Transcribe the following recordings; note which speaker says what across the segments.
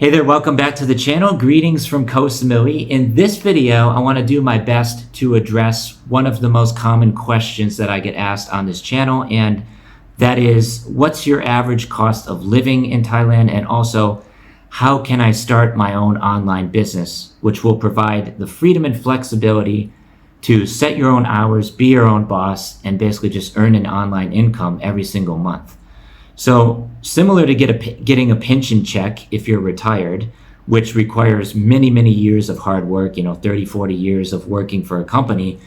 Speaker 1: Hey there, welcome back to the channel. Greetings from Koh Samui. In this video, I want to do my best to address one of the most common questions that I get asked on this channel, and that is, what's your average cost of living in Thailand? And also, how can I start my own online business, which will provide the freedom and flexibility to set your own hours, be your own boss, and basically just earn an online income every single month. So similar to getting a pension check if you're retired, which requires many, many years of hard work, 30, 40 years of working for a company,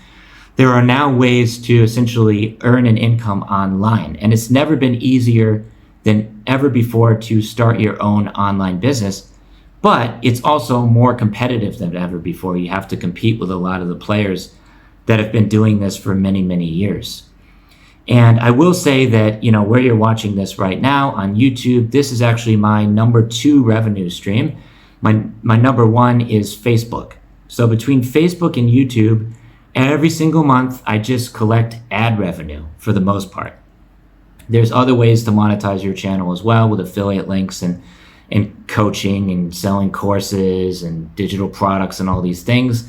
Speaker 1: there are now ways to essentially earn an income online. And it's never been easier than ever before to start your own online business, but it's also more competitive than ever before. You have to compete with a lot of the players that have been doing this for many, many years. And I will say that, where you're watching this right now on YouTube, this is actually my number 2 revenue stream. My number 1 is Facebook. So between Facebook and YouTube, every single month, I just collect ad revenue for the most part. There's other ways to monetize your channel as well with affiliate links and coaching and selling courses and digital products and all these things.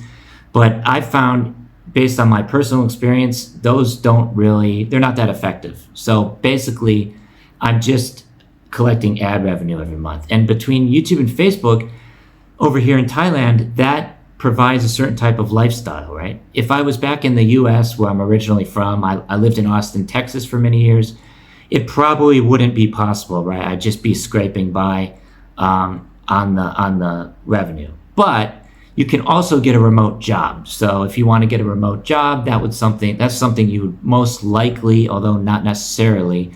Speaker 1: But I found, based on my personal experience, those they're not that effective. So basically, I'm just collecting ad revenue every month. And between YouTube and Facebook, over here in Thailand, that provides a certain type of lifestyle, right? If I was back in the US, where I'm originally from, I lived in Austin, Texas for many years, it probably wouldn't be possible, right? I'd just be scraping by on the revenue. But you can also get a remote job. So if you want to get a remote job, that's something you would most likely, although not necessarily,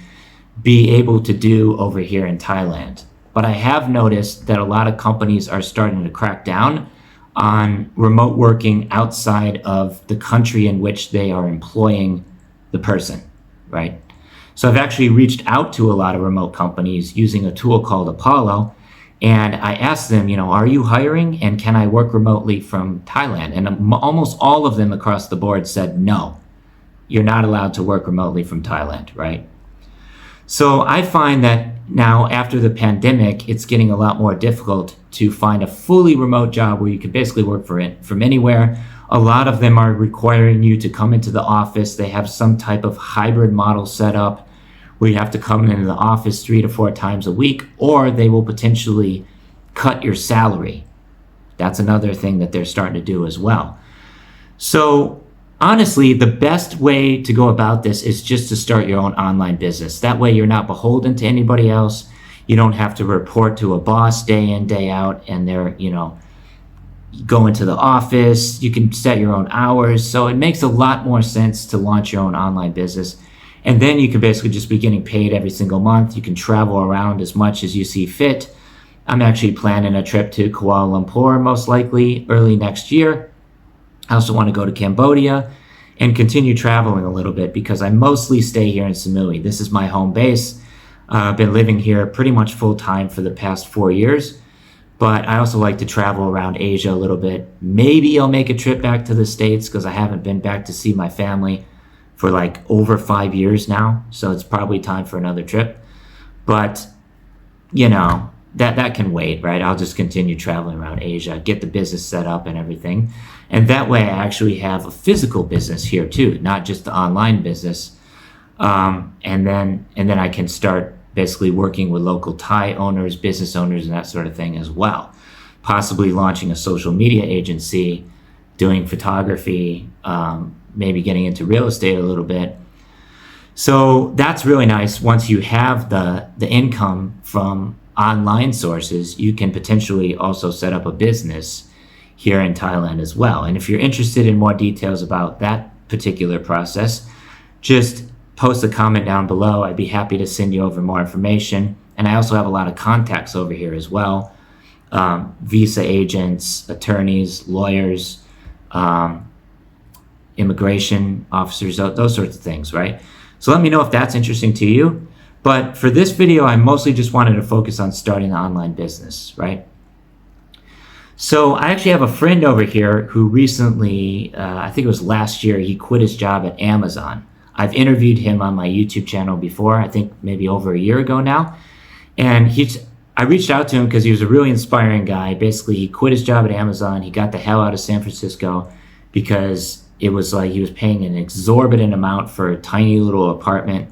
Speaker 1: be able to do over here in Thailand. But I have noticed that a lot of companies are starting to crack down on remote working outside of the country in which they are employing the person, right? So I've actually reached out to a lot of remote companies using a tool called Apollo. And I asked them, are you hiring and can I work remotely from Thailand? And almost all of them across the board said, no, you're not allowed to work remotely from Thailand, right? So I find that now after the pandemic, it's getting a lot more difficult to find a fully remote job where you can basically work from anywhere. A lot of them are requiring you to come into the office. They have some type of hybrid model set up where you have to come into the office 3 to 4 times a week, or they will potentially cut your salary. That's another thing that they're starting to do as well. So honestly, the best way to go about this is just to start your own online business. That way you're not beholden to anybody else. You don't have to report to a boss day in, day out, and they're, go into the office. You can set your own hours. So it makes a lot more sense to launch your own online business. And then you can basically just be getting paid every single month. You can travel around as much as you see fit. I'm actually planning a trip to Kuala Lumpur, most likely early next year. I also want to go to Cambodia and continue traveling a little bit because I mostly stay here in Samui. This is my home base. I've been living here pretty much full time for the past 4 years. But I also like to travel around Asia a little bit. Maybe I'll make a trip back to the States because I haven't been back to see my family for like over 5 years now. So it's probably time for another trip. But, that can wait, right? I'll just continue traveling around Asia, get the business set up and everything. And that way I actually have a physical business here too, not just the online business. And then I can start basically working with local Thai owners, business owners, and that sort of thing as well. Possibly launching a social media agency, doing photography, maybe getting into real estate a little bit. So that's really nice. Once you have the income from online sources, you can potentially also set up a business here in Thailand as well. And if you're interested in more details about that particular process, just post a comment down below. I'd be happy to send you over more information. And I also have a lot of contacts over here as well. Visa agents, attorneys, lawyers, immigration officers, those sorts of things, right? So let me know if that's interesting to you. But for this video, I mostly just wanted to focus on starting an online business, right? So I actually have a friend over here who recently, I think it was last year, he quit his job at Amazon. I've interviewed him on my YouTube channel before, I think maybe over a year ago now. And I reached out to him because he was a really inspiring guy. Basically, he quit his job at Amazon. He got the hell out of San Francisco because it was like he was paying an exorbitant amount for a tiny little apartment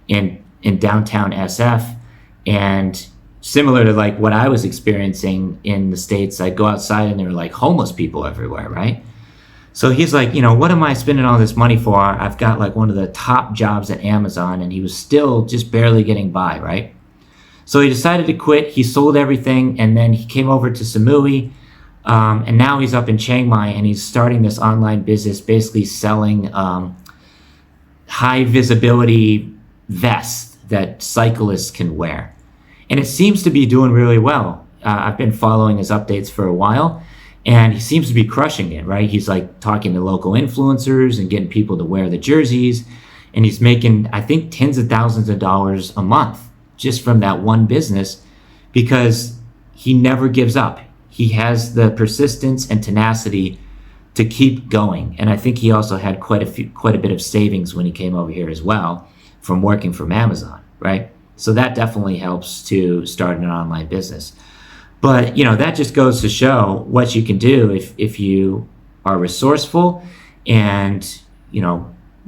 Speaker 1: in downtown SF. And similar to like what I was experiencing in the States, I'd go outside and there were like homeless people everywhere, right? So he's like, what am I spending all this money for? I've got like one of the top jobs at Amazon, and he was still just barely getting by, right? So he decided to quit. He sold everything, and then he came over to Samui, and now he's up in Chiang Mai, and he's starting this online business, basically selling high visibility vests that cyclists can wear. And it seems to be doing really well. I've been following his updates for a while, and he seems to be crushing it, right? He's like talking to local influencers and getting people to wear the jerseys, and he's making, I think, tens of thousands of dollars a month just from that one business, because he never gives up. He has the persistence and tenacity to keep going. And I think he also had quite a bit of savings when he came over here as well from working from Amazon, right? So that definitely helps to start an online business. But that just goes to show what you can do if you are resourceful and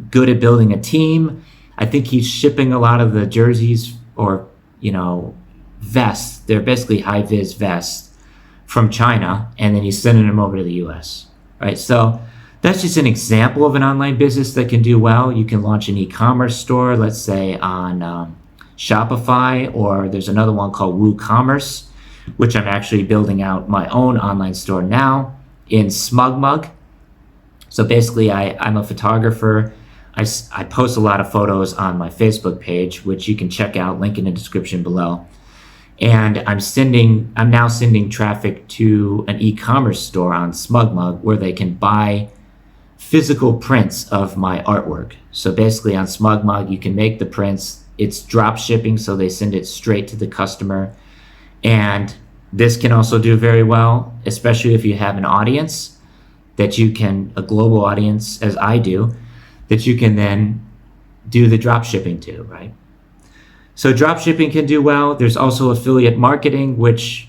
Speaker 1: good at building a team. I think he's shipping a lot of the jerseys or vests. They're basically high vis vests from China, and then he's sending them over to the US, right? So that's just an example of an online business that can do well. You can launch an e-commerce store, let's say on Shopify, or there's another one called WooCommerce, which I'm actually building out my own online store now in SmugMug. So basically I'm a photographer. I post a lot of photos on my Facebook page, which you can check out, link in the description below. And I'm now sending traffic to an e-commerce store on SmugMug where they can buy physical prints of my artwork. So basically on SmugMug, you can make the prints. It's drop shipping, so they send it straight to the customer. And this can also do very well, especially if you have an audience a global audience, as I do, that you can then do the drop shipping to, right? So drop shipping can do well. There's also affiliate marketing, which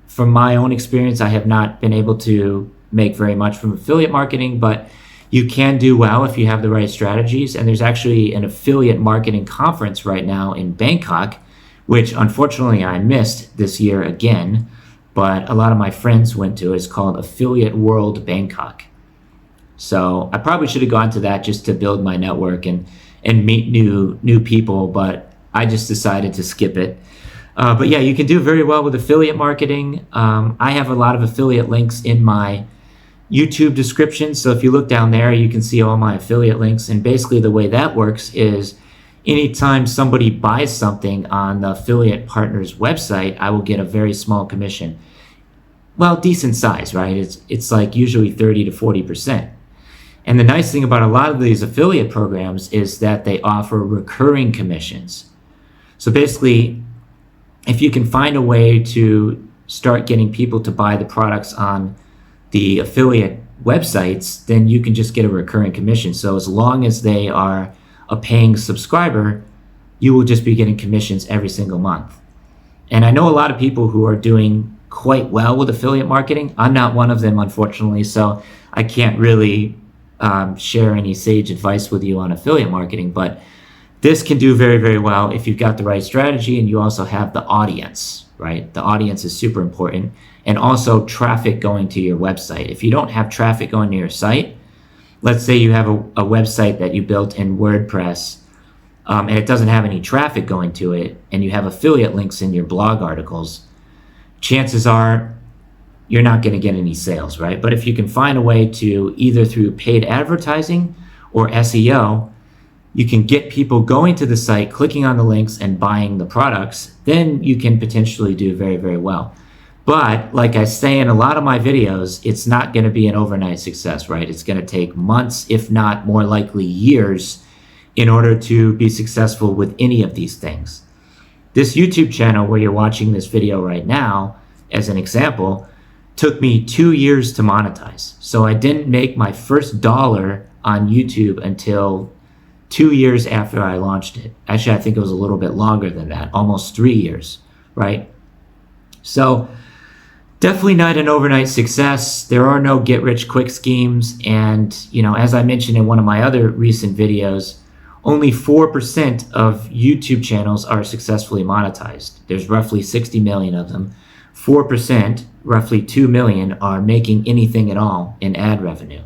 Speaker 1: from my own experience, I have not been able to make very much from affiliate marketing, but you can do well if you have the right strategies. And there's actually an affiliate marketing conference right now in Bangkok, which unfortunately I missed this year again, but a lot of my friends went to. It's called Affiliate World Bangkok. So I probably should have gone to that just to build my network and meet new people, but I just decided to skip it. But yeah, you can do very well with affiliate marketing. I have a lot of affiliate links in my YouTube description. So if you look down there, you can see all my affiliate links. And basically the way that works is anytime somebody buys something on the affiliate partner's website, I will get a very small commission. Well, decent size, right? It's like usually 30 to 40%. And the nice thing about a lot of these affiliate programs is that they offer recurring commissions. So basically, if you can find a way to start getting people to buy the products on the affiliate websites, then you can just get a recurring commission. So as long as they are a paying subscriber, you will just be getting commissions every single month. And I know a lot of people who are doing quite well with affiliate marketing. I'm not one of them, unfortunately, so I can't really share any sage advice with you on affiliate marketing, but this can do very, very well if you've got the right strategy and you also have the audience, right? The audience is super important, and also traffic going to your website. If you don't have traffic going to your site, let's say you have a website that you built in WordPress and it doesn't have any traffic going to it, and you have affiliate links in your blog articles, chances are you're not going to get any sales, right? But if you can find a way to, either through paid advertising or SEO, you can get people going to the site, clicking on the links and buying the products, then you can potentially do very, very well. But like I say in a lot of my videos, it's not going to be an overnight success, right? It's going to take months, if not more likely years, in order to be successful with any of these things. This YouTube channel where you're watching this video right now, as an example, took me 2 years to monetize. So I didn't make my first dollar on YouTube until 2 years after I launched it. Actually, I think it was a little bit longer than that, almost 3 years, right? So definitely not an overnight success. There are no get-rich-quick schemes. And, as I mentioned in one of my other recent videos, only 4% of YouTube channels are successfully monetized. There's roughly 60 million of them. 4%, roughly 2 million, are making anything at all in ad revenue.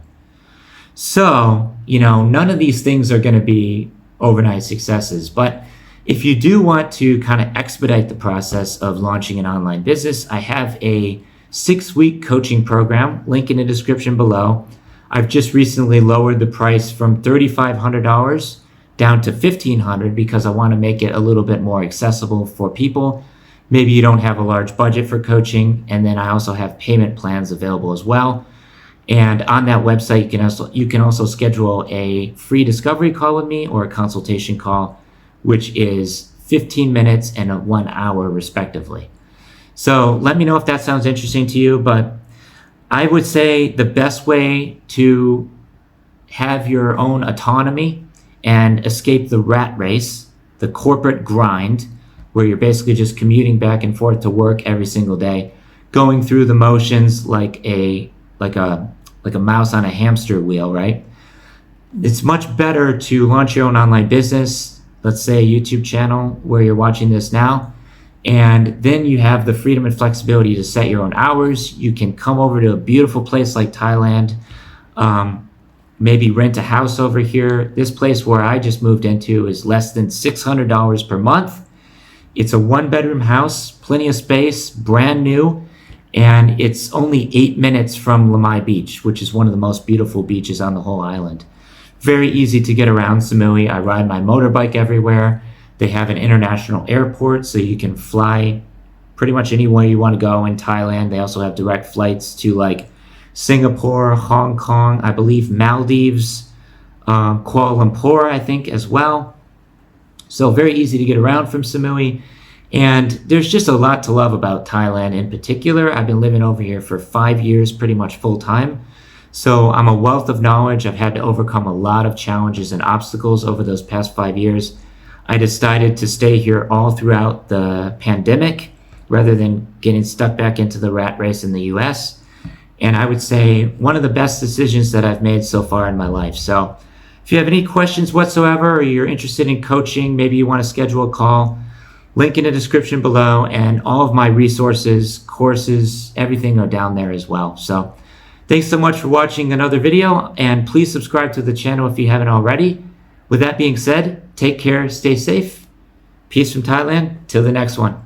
Speaker 1: So, none of these things are going to be overnight successes. But if you do want to kind of expedite the process of launching an online business, I have a 6-week coaching program, link in the description below. I've just recently lowered the price from $3,500 down to $1,500 because I want to make it a little bit more accessible for people. Maybe you don't have a large budget for coaching, and then I also have payment plans available as well. And on that website, you can also schedule a free discovery call with me or a consultation call, which is 15 minutes and 1 hour respectively. So let me know if that sounds interesting to you, but I would say the best way to have your own autonomy and escape the rat race, the corporate grind, where you're basically just commuting back and forth to work every single day, going through the motions like a mouse on a hamster wheel, right? It's much better to launch your own online business, let's say a YouTube channel where you're watching this now, and then you have the freedom and flexibility to set your own hours. You can come over to a beautiful place like Thailand, maybe rent a house over here. This place where I just moved into is less than $600 per month. It's a 1-bedroom house, plenty of space, brand new, and it's only 8 minutes from Lamai Beach, which is one of the most beautiful beaches on the whole island. Very easy to get around Samui. I ride my motorbike everywhere. They have an international airport, so you can fly pretty much anywhere you want to go in Thailand. They also have direct flights to like Singapore, Hong Kong, I believe Maldives, Kuala Lumpur, I think as well. So very easy to get around from Samui. And there's just a lot to love about Thailand in particular. I've been living over here for 5 years, pretty much full time. So I'm a wealth of knowledge. I've had to overcome a lot of challenges and obstacles over those past 5 years. I decided to stay here all throughout the pandemic rather than getting stuck back into the rat race in the US. And I would say one of the best decisions that I've made so far in my life. So if you have any questions whatsoever, or you're interested in coaching, maybe you want to schedule a call, link in the description below, and all of my resources, courses, everything are down there as well. So thanks so much for watching another video, and please subscribe to the channel if you haven't already. With that being said, take care, stay safe. Peace from Thailand. Till the next one.